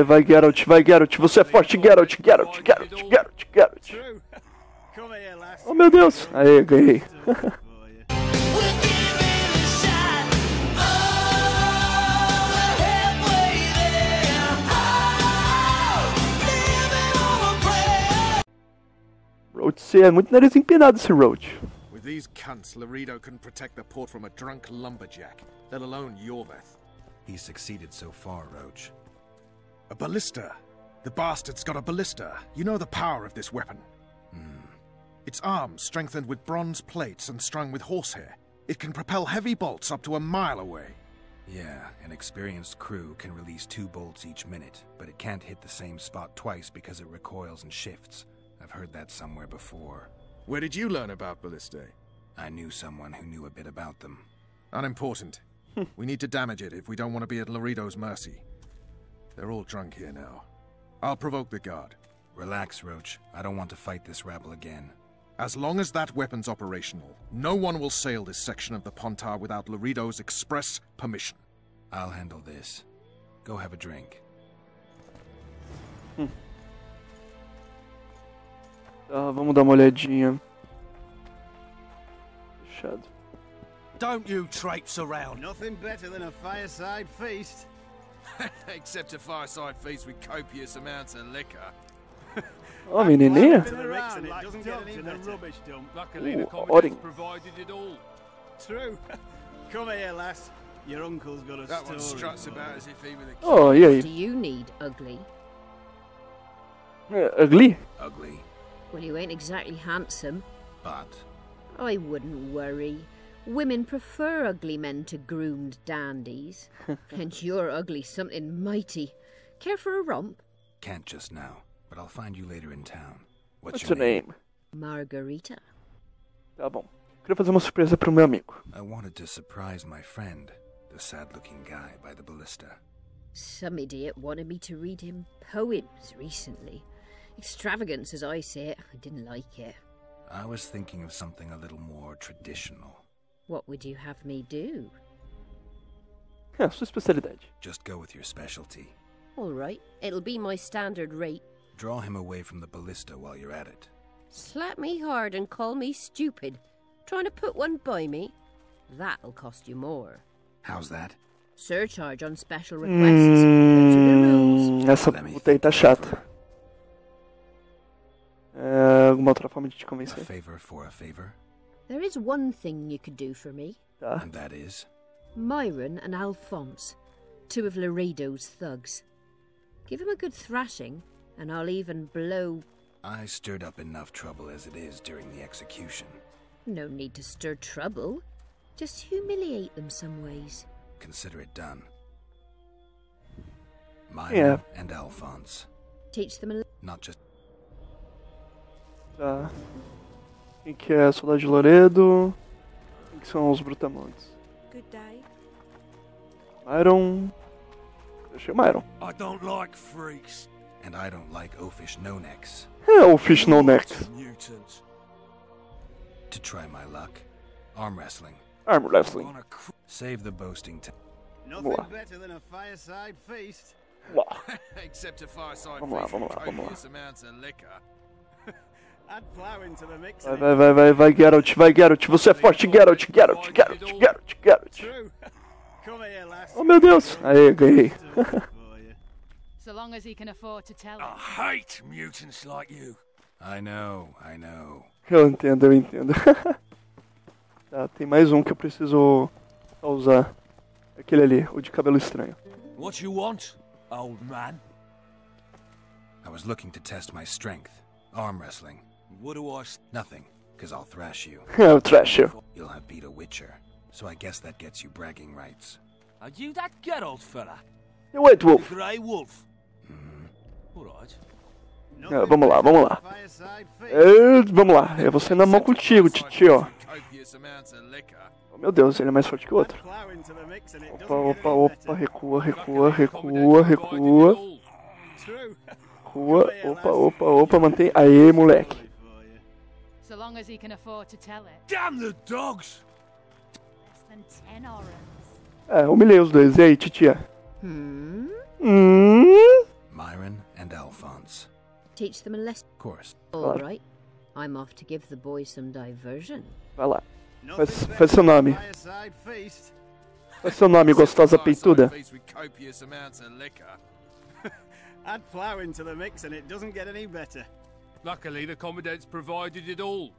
Vai, Geralt, você é forte, Geralt. Oh, meu Deus. Aê, ganhei. Roach, é muito nariz empinado esse Roach. With these cunts, Loredo couldn't protect the port from a drunk lumberjack, let alone Yorveth. He's succeeded so far, Roach. A ballista. The bastard's got a ballista. You know the power of this weapon. Its arms strengthened with bronze plates and strung with horsehair. It can propel heavy bolts up to a mile away. Yeah, an experienced crew can release 2 bolts each minute, but it can't hit the same spot twice because it recoils and shifts. I've heard that somewhere before. Where did you learn about ballistae? I knew someone who knew a bit about them. Unimportant. We need to damage it if we don't want to be at Loredo's mercy. They're all drunk here now. I'll provoke the guard. Relax, Roach. I don't want to fight this rabble again. As long as that weapon's operational, no one will sail this section of the Pontar without Loredo's express permission. I'll handle this. Go have a drink. Tá, vamos dar uma olhadinha. Fechado. Don't you traipse around. Nothing better than a fireside feast. Except a fireside feast with copious amounts of liquor. Ó, menininha. Luckily, the Odding. provided it all. True. Come here, lass. Your uncle's got a That one story. struts about as if he were the king. Oh, e aí? Do you need ugly? Ugly? Ugly, Well, you ain't exactly handsome. but... I wouldn't worry. Women prefer ugly men to groomed dandies. And you're ugly something mighty. Care for a romp? Can't just now, but I'll find you later in town. What's your name? Margarita. Tá bom. Queria fazer uma surpresa pro meu amigo. I wanted to surprise my friend, the sad-looking guy by the ballista. Some idiot wanted me to read him poems recently. Extravagance, as I say it. I didn't like it. I was thinking of something a little more traditional. What would you have me do? É, sua especialidade. Just go with your specialty. All right, it'll be my standard rate. Draw him away from the ballista while you're at it. Slap me hard and call me stupid. Trying to put one by me? That'll cost you more. How's that? Surcharge on special requests. Those are the rules. Essa puta aí tá chata. Alguma outra forma de te A convencer? favor for a favor? There is one thing you could do for me. Tá. And that is? Myron and Alphonse, 2 of Loredo's thugs. Give him a good thrashing, and I'll even blow... I stirred up enough trouble as it is during the execution. No need to stir trouble. Just humiliate them some ways. Consider it done. Myron Yeah. and Alphonse. Teach them a... Not just... Tá. Quem que é Soldado de Loredo? Quem que são os brutamontes? Good day. Myron... Deixei o Myron. I don't like freaks. And I don't like oafish no-necks. É o Fish No Neck. Mutants. To try my luck, arm wrestling. Arm Wrestling. On a Save the boasting to... Nothing Vamos lá. better than a fireside feast. Vamos lá. Except a fireside Vamos lá, feast with vamos lá, vamos lá. copious amounts of liquor. I'd plow into the mix. Vai, Geralt. Você é forte, Geralt. True. Come here, lass. Oh, meu Deus. Aê, ganhei. So long as he can afford to tell I it. hate mutants like you. I know. Eu entendo. Tá, tem mais um que eu preciso usar. Aquele ali, o de cabelo estranho. What you want, old man? I was looking to test my strength. Arm wrestling. What do I... Nothing, because I'll thrash you. Eu trash you. You'll have beat a witcher, so I guess that gets you bragging rights. Are you that Geralt fella? E o White The Wolf. Grey Wolf? All right. Vamos lá. Fireside feast. Vamos lá, eu vou sair na mão contigo, titio. Copious amounts of liquor. Oh, meu Deus, ele é mais forte que o outro. Plow into the mix and it Opa, recua. True. Opa, mantém. Aê, moleque. So long as he can afford to tell it. Damn the dogs! Less than 10 orans. Humilhei os dois. E aí, titia? fonts. Teach them a lesson. Of course. All right. I'm off to give the boys some diversion. Vai lá. Faz seu nome. Qual é seu nome, gostosa peituda? Add plough into the mix and it doesn't get any better. Luckily, the commandant's provided it all.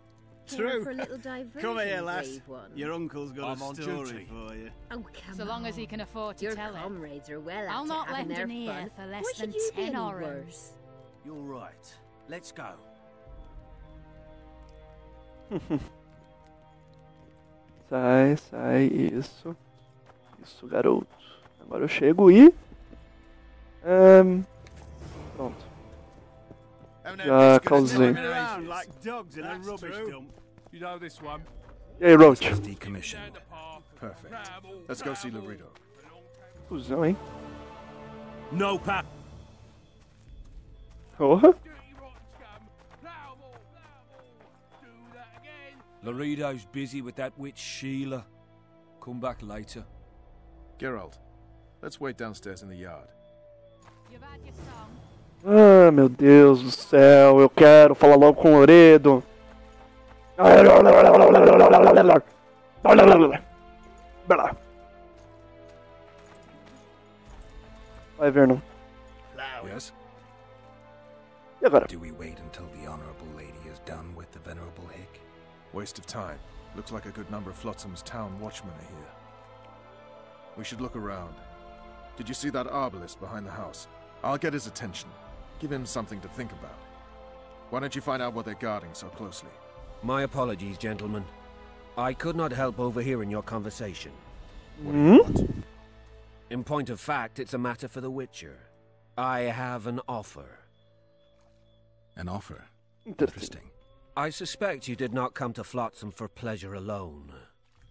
True. For a little diversion, Come here, lass. brave one. Your uncle's got I'm a on story duty. for you. Oh, come So on. long as he can afford to Your tell it. comrades are well I'll out not having lend their an ear fun. for less Why than should you be 10 any orrans. worse? You're right. Let's go. Sai, isso. Isso, garoto. Agora eu chego e... pronto. Já causei. Around like dogs in a rubbish dump. You know this one. E aí, Roach? It's decommissioned. Perfect. Let's go see Loredo. Cusão, hein? No, Pap. Porra. Loredo's busy with that witch Sheila. Come back later. Geralt, let's wait downstairs in the yard. You've had your song. Ah, meu Deus do céu. Eu quero falar logo com o Loredo. Vai, Vernon. Yes? E agora? Do we wait until the honorable lady is done with the venerable hick? Waste of time. Looks like a good number of Flotsam's town watchmen are here. We should look around. Did you see that arbalist behind the house? I'll get his attention. Give him something to think about. Why don't you find out what they're guarding so closely? My apologies, gentlemen. I could not help overhearing your conversation. What do you want? In point of fact, it's a matter for the Witcher. I have an offer. An offer? Interesting. I suspect you did not come to Flotsam for pleasure alone.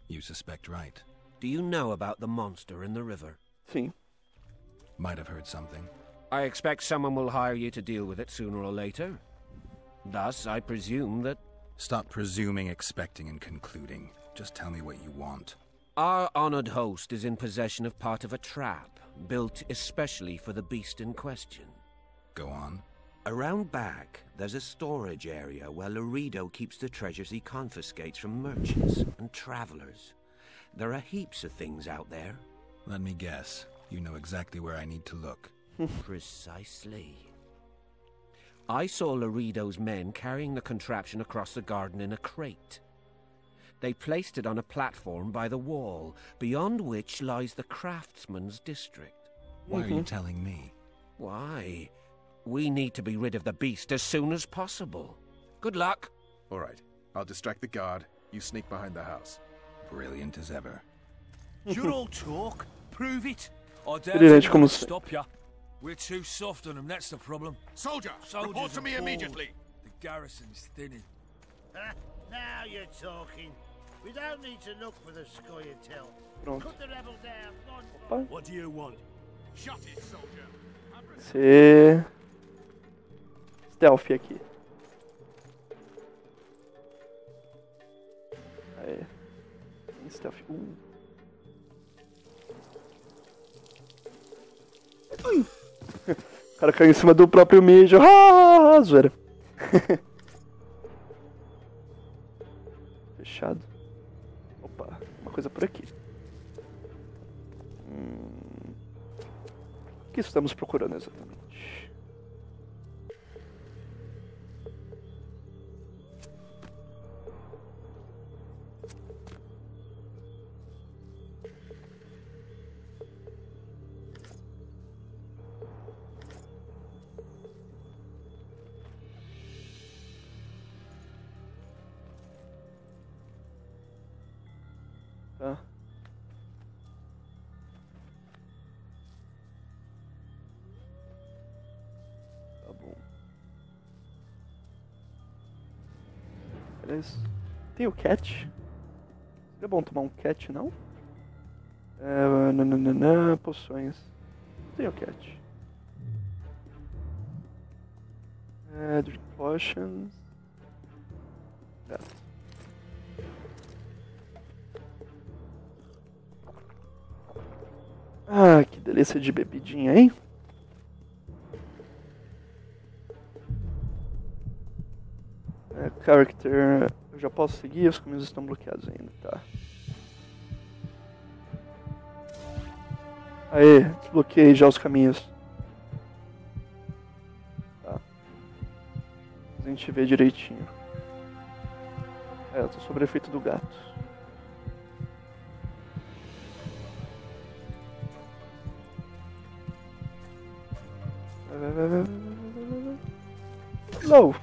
You suspect right. Do you know about the monster in the river? Sim. Might have heard something. I expect someone will hire you to deal with it sooner or later. Thus, I presume that... Stop presuming, expecting, and concluding. Just tell me what you want. Our honored host is in possession of part of a trap, built especially for the beast in question. Go on. Around back, there's a storage area where Loredo keeps the treasures he confiscates from merchants and travelers. There are heaps of things out there. Let me guess. You know exactly where I need to look. Precisely. I saw Loredo's men carrying the contraption across the garden in a crate. They placed it on a platform by the wall, beyond which lies the craftsman's district. Why are you telling me? Why? We need to be rid of the beast as soon as possible. Good luck. All right. I'll distract the guard. You sneak behind the house. Brilliant as ever. You're all talk. Prove it. I doubt Brilhante anyone como will sempre. stop ya. We're too soft on them, that's the problem. Soldier! Soldiers report to are me bored. immediately! The garrison's thinning. Now you're talking. We don't need to look for the Scoia'tael. Pronto. Put the rebel down. Opa. What do you want? Shut it, soldier! Ser... Stealth aqui. Aí. Stealth. O cara caiu em cima do próprio mijo. Ah, zoeira. Fechado. Opa, uma coisa por aqui. O que estamos procurando exatamente? Tá. Tá bom. Beleza. Tem o cat. É bom tomar um cat, não? Nananana, poções. Tem o cat. Drink potions. Gato. Ah, que delícia de bebidinha, hein? character. Eu já posso seguir? Os caminhos estão bloqueados ainda, tá. Aê, desbloqueei já os caminhos. Tá. A gente vê direitinho. Eu tô sob o efeito do gato. Não!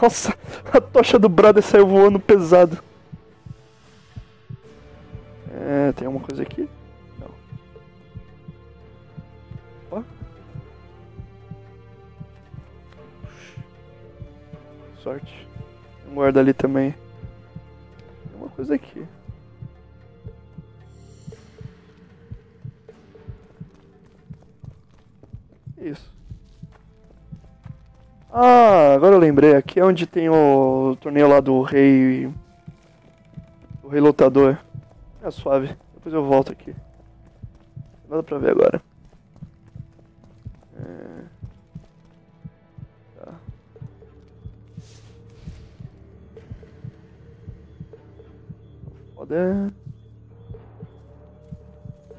Nossa, a tocha do brother saiu voando pesado. Tem alguma coisa aqui? Não. Ó. Sorte. Tem um guarda ali também. Tem uma coisa aqui. Isso. Ah, agora eu lembrei. Aqui é onde tem o torneio lá do rei. O rei lutador. É suave. Depois eu volto aqui. Nada pra ver agora. Tá. Foda.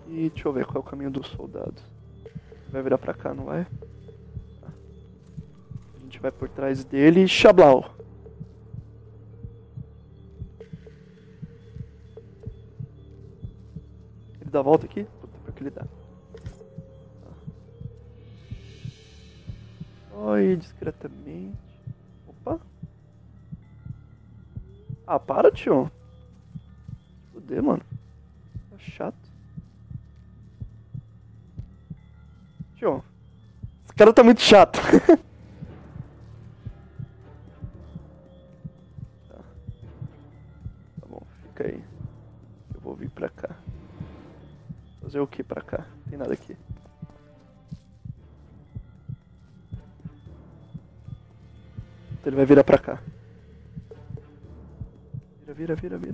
E deixa eu ver qual é o caminho do soldado. Vai virar pra cá, não vai? Tá. A gente vai por trás dele e xablau. Ele dá a volta aqui? Puta, pra que ele dá? Tá. Oi, discretamente. Opa. Ah, para, tio. Fudeu, mano. Tá chato. Tio, esse cara tá muito chato. Tá bom, fica aí. Eu vou vir pra cá. Fazer o que pra cá? Não tem nada aqui. Então ele vai virar pra cá. Vira. Vira!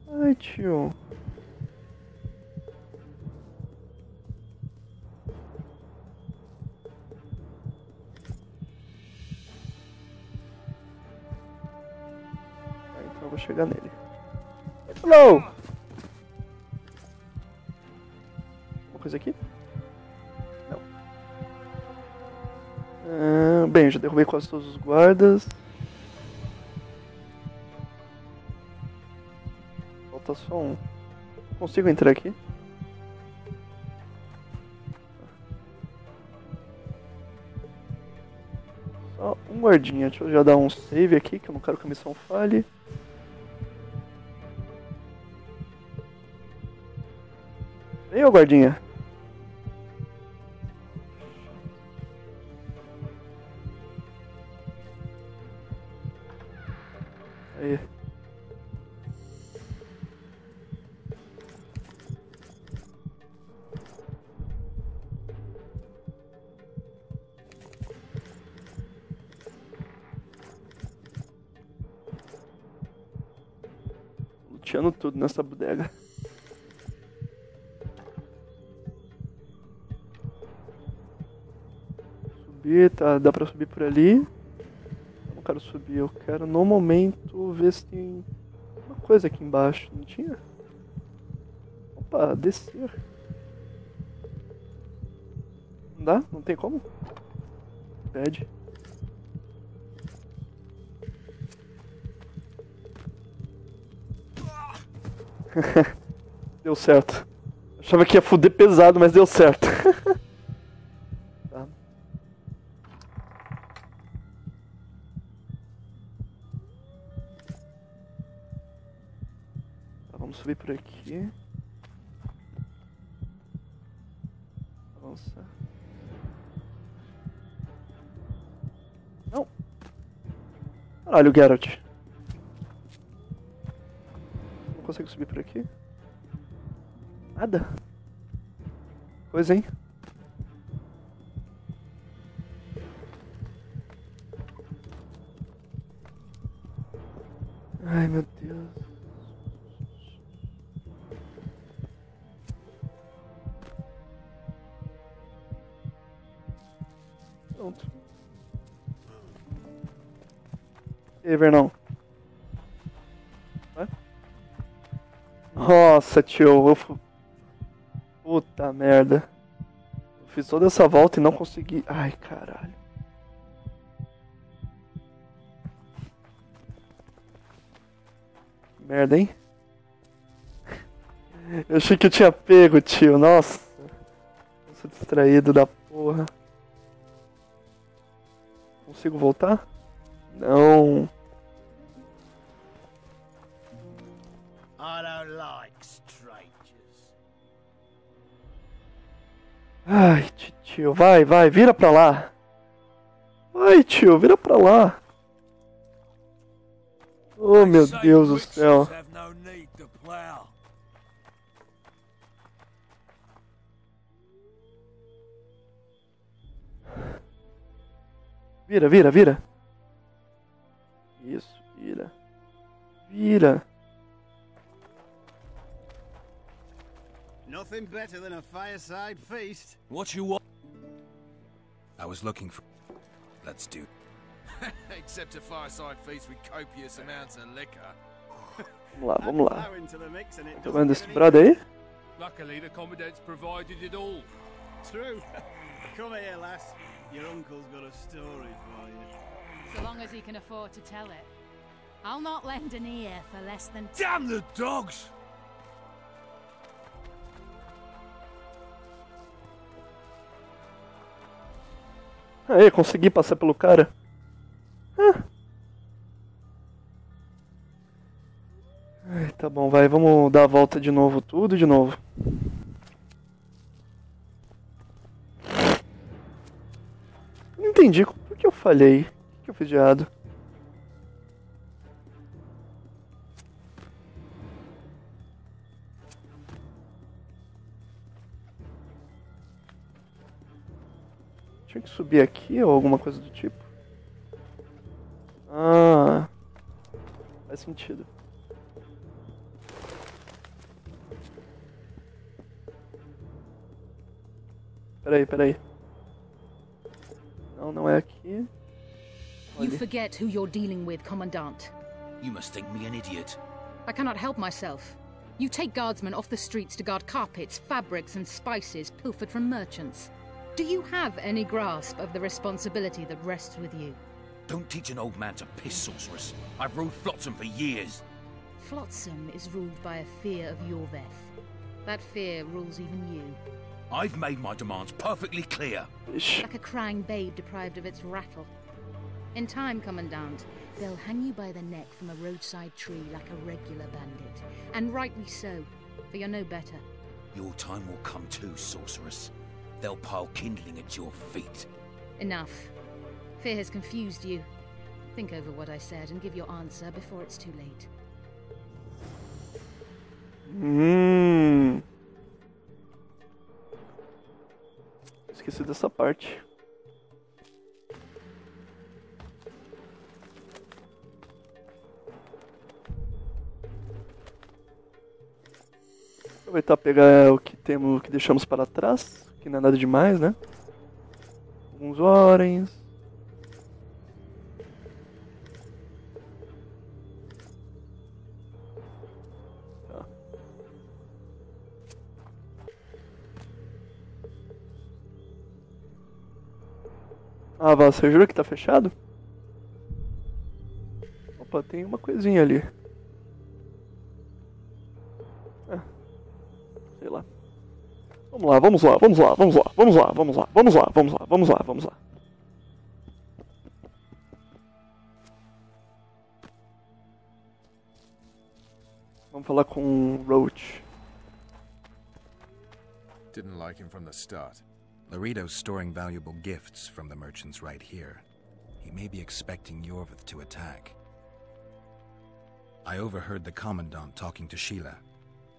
Ai, tio. Então eu vou chegar nele. Hello! Uma coisa aqui? Não. Bem, eu já derrubei quase todos os guardas. Falta só um. Consigo entrar aqui? Só um guardinha. Deixa eu já dar um save aqui, que eu não quero que a missão falhe. Vem, ô guardinha. Aí. Luteando tudo nessa bodega. Subir, tá, dá pra subir por ali. Eu não quero subir, eu quero no momento ver se tem uma coisa aqui embaixo. Não tinha? Opa, descer. Não dá? Não tem como? Pede. Deu certo. Achava que ia fuder pesado, mas deu certo. Tá. Tá, vamos subir por aqui. Avançar. Não. Caralho, Geralt. Não consigo subir por aqui? Nada. Coisa, hein? Ai, meu Deus. Pronto. E aí, Vernão? Vai? Nossa, tio, puta merda. Eu fiz toda essa volta e não consegui. Ai, caralho. Merda, hein? Eu achei que eu tinha pego, tio. Nossa. Eu sou distraído da porra. Consigo voltar? Não. I don't like strangers. Ai, tio, vai, vira pra lá. Vai, tio, vira pra lá. Oh, meu Deus do céu. Vira. Isso, vira. Nothing better than a fireside feast. What you want? I was looking for... Let's do... Except a fireside feast with copious amounts of liquor. Vamos lá. Tá vendo esse brado aí? Luckily, the commandant's provided it all. True. Come here, lass. Your uncle's got a story for you. So long as he can afford to tell it. I'll not lend an ear for less than... Damn the dogs! Aê, consegui passar pelo cara. Ai, tá bom, vai, vamos dar a volta de novo, tudo de novo. Não entendi, por que eu falhei? O que eu fiz de errado? Tinha que subir aqui ou alguma coisa do tipo? Ah, faz sentido. Peraí. Não é aqui. You forget who you're dealing with, Commandant. You must think me an idiot. I cannot help myself. You take guardsmen off the streets to guard carpets, fabrics and spices pilfered from merchants. Do you have any grasp of the responsibility that rests with you? Don't teach an old man to piss, sorceress. I've ruled Flotsam for years. Flotsam is ruled by a fear of Yorveth. That fear rules even you. I've made my demands perfectly clear. Like a crying babe deprived of its rattle. In time, Commandant, they'll hang you by the neck from a roadside tree like a regular bandit. And rightly so, for you're no better. Your time will come too, sorceress. They'll pile kindling at your feet. Enough. Fear has confused you. Think over what I said and give your answer before it's too late. Esqueci dessa parte. Aproveitar e pegar o que temos, o que deixamos para trás, que não é nada demais, né? Alguns orens. Tá. Ah, você jura que tá fechado? Opa, tem uma coisinha ali. Sei lá. Vamos lá. Vamos falar com o Roach. Didn't like him from the start. Loredo's storing valuable gifts from the merchants right here. He may be expecting Yorveth to attack. I overheard the Commandant talking to Sheila.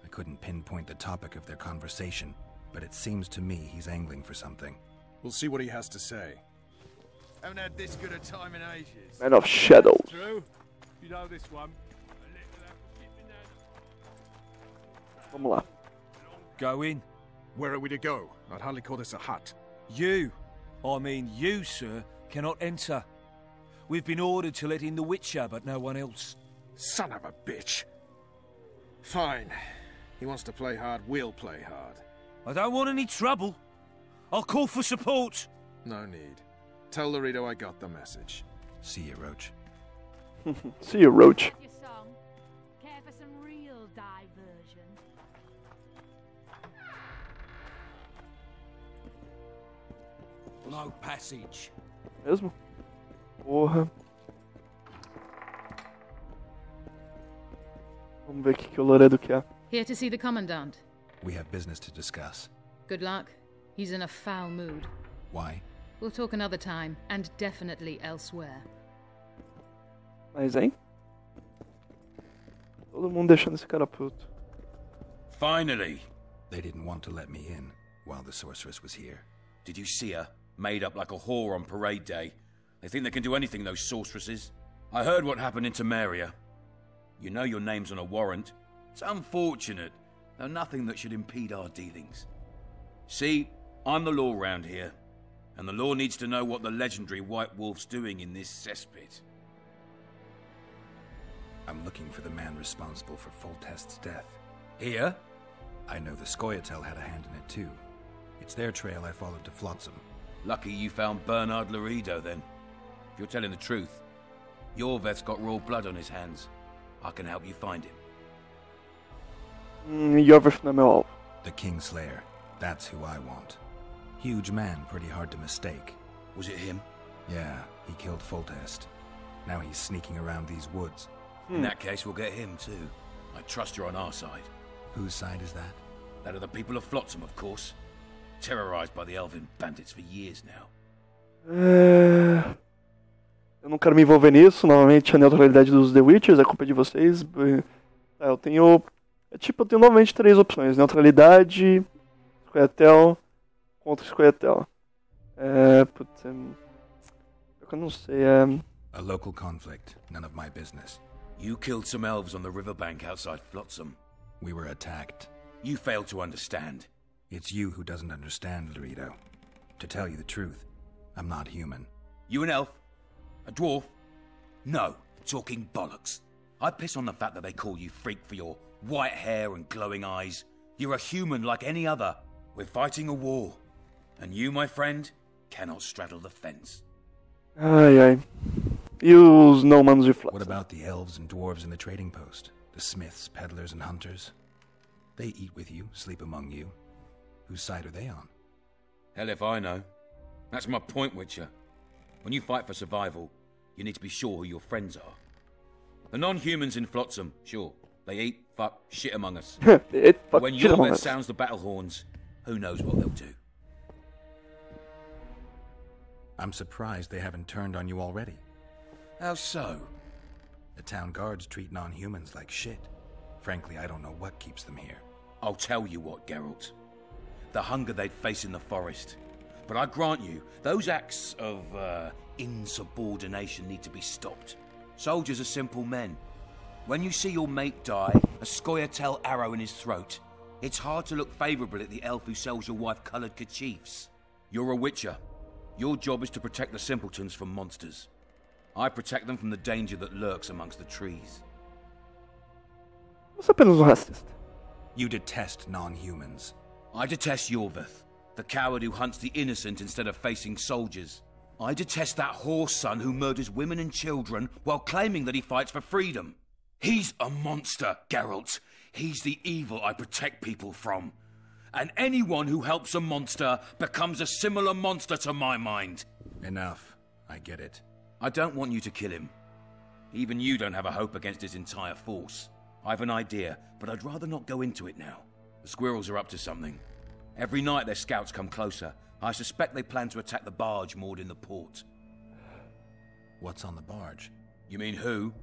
I couldn't pinpoint the topic of their conversation, but it seems to me he's angling for something. We'll see what he has to say. Haven't had this good a time in ages. Man of Shadows. True. You know this one. Vamos lá. Go in. Where are we to go? I'd hardly call this a hut. You. I mean, you, sir, cannot enter. We've been ordered to let in the Witcher, but no one else. Son of a bitch. Fine. He wants to play hard, we'll play hard. I don't want any trouble. I'll call for support. No need. Tell Loredo I got the message. See you, Roach. See you, Roach. Your song. Care for some real diversion? No passage. Mesmo? Porra. Vamos ver o que o Loredo quer. Here to see the Commandant. We have business to discuss. Good luck. He's in a foul mood. Why? We'll talk another time, and definitely elsewhere. Mas, hein? Todo mundo deixando esse cara puto. Finally! They didn't want to let me in while the sorceress was here. Did you see her? Made up like a whore on parade day. They think they can do anything, those sorceresses. I heard what happened in Temeria. You know your name's on a warrant. It's unfortunate, though nothing that should impede our dealings. See, I'm the law round here, and the law needs to know what the legendary White Wolf's doing in this cesspit. I'm looking for the man responsible for Foltest's death. Here? I know the Scoia'tael had a hand in it too. It's their trail I followed to Flotsam. Lucky you found Bernard Loredo, then. If you're telling the truth, Yorveth's got royal blood on his hands. I can help you find him. Yorveth não é meu alvo. The Kingslayer. That's who I want. Huge man, pretty hard to mistake. Was it him? Yeah, he killed Foltest. Now he's sneaking around these woods. In that case, we'll get him too. I trust you're on our side. Whose side is that? That of the people of Flotsam, of course. Terrorized by the elven bandits for years now. Eu não quero me envolver nisso. Novamente, a neutralidade dos The Witchers é culpa de vocês. Eu tenho... eu tenho novamente 3 opções. Neutralidade, Scoia'tael, contra Scoia'tael. Putz, eu não sei. A local conflict, none of my business. You killed some elves on the riverbank outside Flotsam. We were attacked. You failed to understand. It's you who doesn't understand, Loredo. To tell you the truth, I'm not human. You an elf? A dwarf? No, talking bollocks. I piss on the fact that they call you freak for your white hair and glowing eyes. You're a human like any other. We're fighting a war. And you, my friend, cannot straddle the fence. Ai, ai. E os não-humanos de Flotsam? What about the elves and dwarves in the trading post? The smiths, peddlers, and hunters? They eat with you, sleep among you. Whose side are they on? Hell if I know. That's my point, Witcher. When you fight for survival, you need to be sure who your friends are. The non-humans in Flotsam, sure, they eat, fuck, shit among us. But when Yorveth sounds the battle horns, who knows what they'll do. I'm surprised they haven't turned on you already. How so? The town guards treat non-humans like shit. Frankly, I don't know what keeps them here. I'll tell you what, Geralt. The hunger they'd face in the forest. But I grant you, those acts of, insubordination need to be stopped. Soldiers are simple men. When you see your mate die, a Scoia'tael arrow in his throat, it's hard to look favourable at the elf who sells your wife coloured kerchiefs. You're a Witcher. Your job is to protect the simpletons from monsters. I protect them from the danger that lurks amongst the trees. Você é apenas racista. You detest non-humans. I detest Yorveth, the coward who hunts the innocent instead of facing soldiers. I detest that whore son who murders women and children while claiming that he fights for freedom. He's a monster, Geralt. He's the evil I protect people from. And anyone who helps a monster becomes a similar monster to my mind. Enough. I get it. I don't want you to kill him. Even you don't have a hope against his entire force. I've an idea, but I'd rather not go into it now. The squirrels are up to something. Every night their scouts come closer. I suspect they plan to attack the barge moored in the port. What's on the barge? You mean who?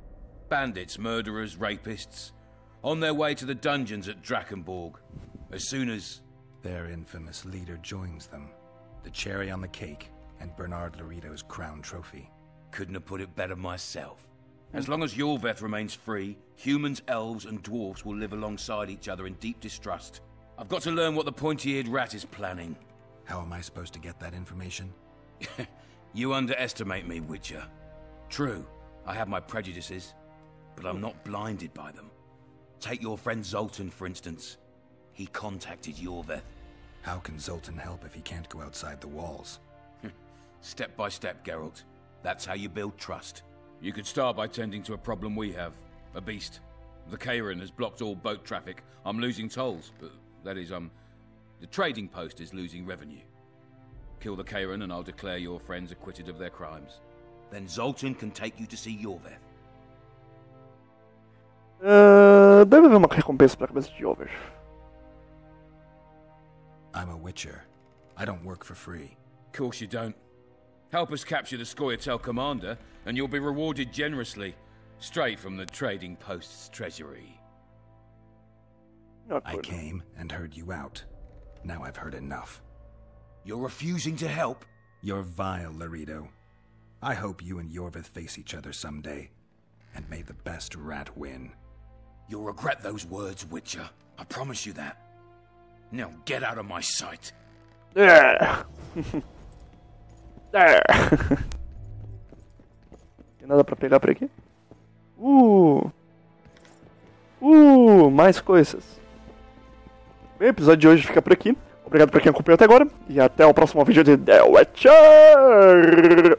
Bandits, murderers, rapists. On their way to the dungeons at Drakenborg. As soon as... Their infamous leader joins them. The cherry on the cake, and Bernard Loredo's crown trophy. Couldn't have put it better myself. As long as Yorveth remains free, humans, elves, and dwarfs will live alongside each other in deep distrust. I've got to learn what the pointy-eared rat is planning. How am I supposed to get that information? You underestimate me, Witcher. True, I have my prejudices, but I'm not blinded by them. Take your friend Zoltan, for instance. He contacted Yorveth. How can Zoltan help if he can't go outside the walls? Step by step, Geralt. That's how you build trust. You could start by tending to a problem we have. A beast. The Kairan has blocked all boat traffic. I'm losing tolls. That is, the trading post is losing revenue. Kill the Kairan and I'll declare your friends acquitted of their crimes. Then Zoltan can take you to see Yorveth. Deve haver uma recompensa pra cabeça de Yorveth. I'm a Witcher. I don't work for free. Course you don't. Help us capture the Scoia'tael commander, and you'll be rewarded generously, straight from the trading post's treasury. I came and heard you out. Now I've heard enough. You're refusing to help? You're vile, Loredo. I hope you and Yorveth face each other someday, and may the best rat win. You'll regret those words, Witcher. I promise you that. Now get out of my sight. Tem nada pra pegar por aqui? Mais coisas. Bem, o episódio de hoje fica por aqui. Obrigado por quem acompanhou até agora. E até o próximo vídeo de The Witcher.